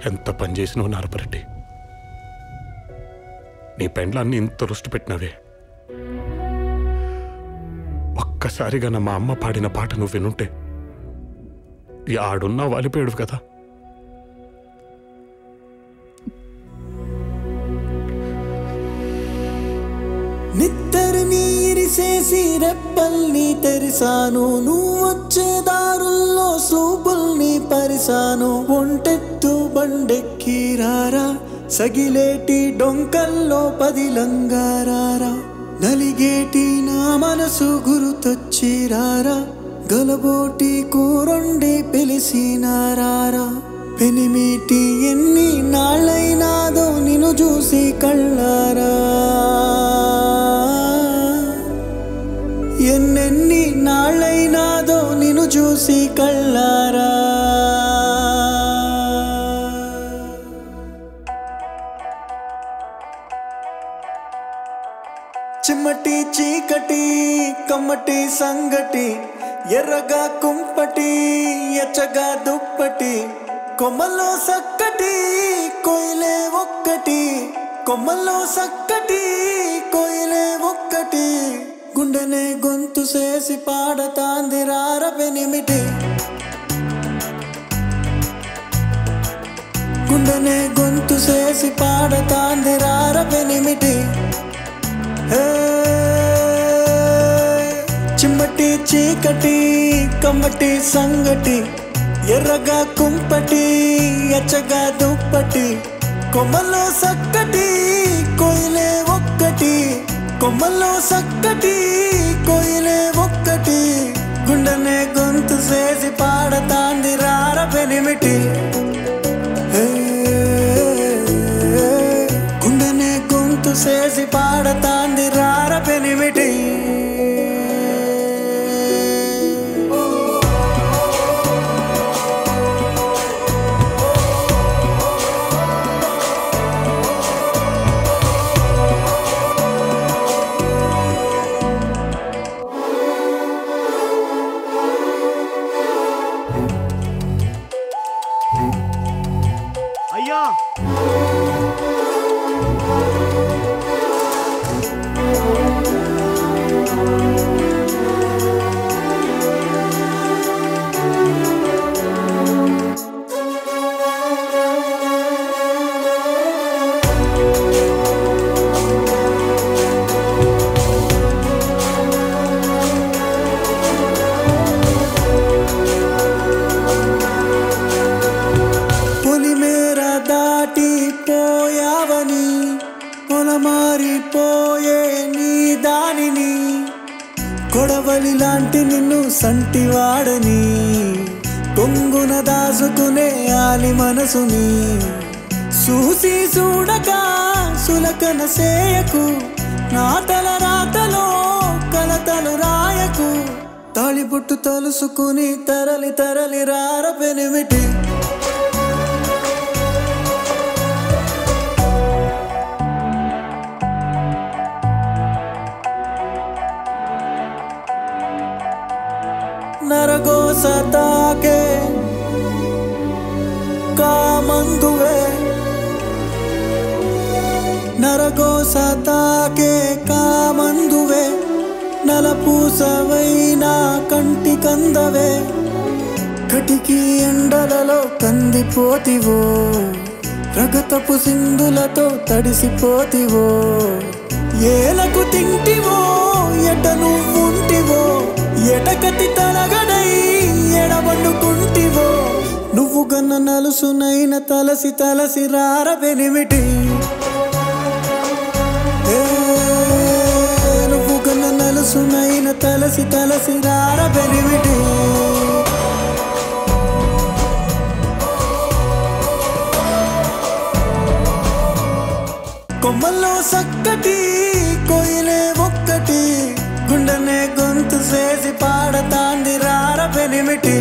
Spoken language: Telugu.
ఎంత పని చేసినావు నారపరెడ్డి. నీ పెండ్లాన్ని ఇంత రుష్టి పెట్టినవే. ఒక్కసారిగా మా అమ్మ పాడిన పాట నువ్వు వినుంటే ఆడున్నా వాలిపోయాడు కదా. నిత్తరిని ఇరిసేసి రెప్పల్ని తెరిసాను, నువ్వొచ్చే దారుల్లో సూపుల్ని పరిసాను. ఒంటెత్తు బండెక్కి రారా, సగిలేటి డొంకల్లో పదిలంగారారా. నలిగేటి నా మనసు గురుతొచ్చి రారా, గలబోటి కూరొండి పిలిసినారారా. పెనిమిటి ఎన్ని నాళ్ళైనాదో నిన్ను చూసి కళ్ళారా, ఎన్నెన్ని నాళ్ళైనాదో నిన్ను చూసి కళ్ళారా. చిమ్మటి చీకటి కమ్మటి సంగటి, ఎర్రగా కుంపటి ఎచ్చగా దుప్పటి. కొమ్మల్లో సక్కటి కోయిలే ఒక్కటి, కొమ్మల్లో సక్కటి కోయిలే ఒక్కటి. గుండెనే గొంతు చేసి పాడతాంది రార పెనిమిటి, గుండెనే గొంతు చేసి పాడతాంది రార పెనిమిటి. చిమ్మటి చీకటి కమ్మటి సంగటి, ఎర్రగా కుంపటి ఎచ్చగా దుప్పటి. కొమ్మల్లో సక్కటి కోయిలే ఒక్కటి, కొమ్మల్లో సక్కటి కోయిలే ఒక్కటి. గుండెనే గొంతు చేసి పాడతాంది రార పెనిమిటి, గుండెనే గొంతు చేసి పాడతాంది రార పెనిమిటి. అయ్యా పొలమారిపోయే నీ దానిని, కొడవలి లాంటి నిన్ను సంటివాడని. కొంగున దాసుకునే ఆలి మనసుని, చూసి చూడక సులకన సేయకు. నా తల రాతలో కలతలు రాయకు, తాళిబొట్టు తలుసుకుని తరలి తరలి రార పెనిమిటి. నరగోస తాకే కామందువే, నరగోస తాకే కామందువే. నలపూసవైనా కంటి కందవే, కటికి ఎండలలో కందిపోతివో. రగతపు సింధులతో తడిసిపోతివో. ఏలకు తింటివో ఎట నువ్వుంటివో, ఎటకతి తలగడై ఎడబండుకుంటివో. నువ్వు గన్న నలుసునైన తలసి తలసి రార పెనిమిటి, నువ్వు గన్న నలుసునైన తలసి తలసి రార పెనిమిటి. కొమ్మల్లో సక్కటి కోయిలే ఒక్కటి, గుండెనే గొంతు చేసి పాడతాంది రార పెనిమిటి.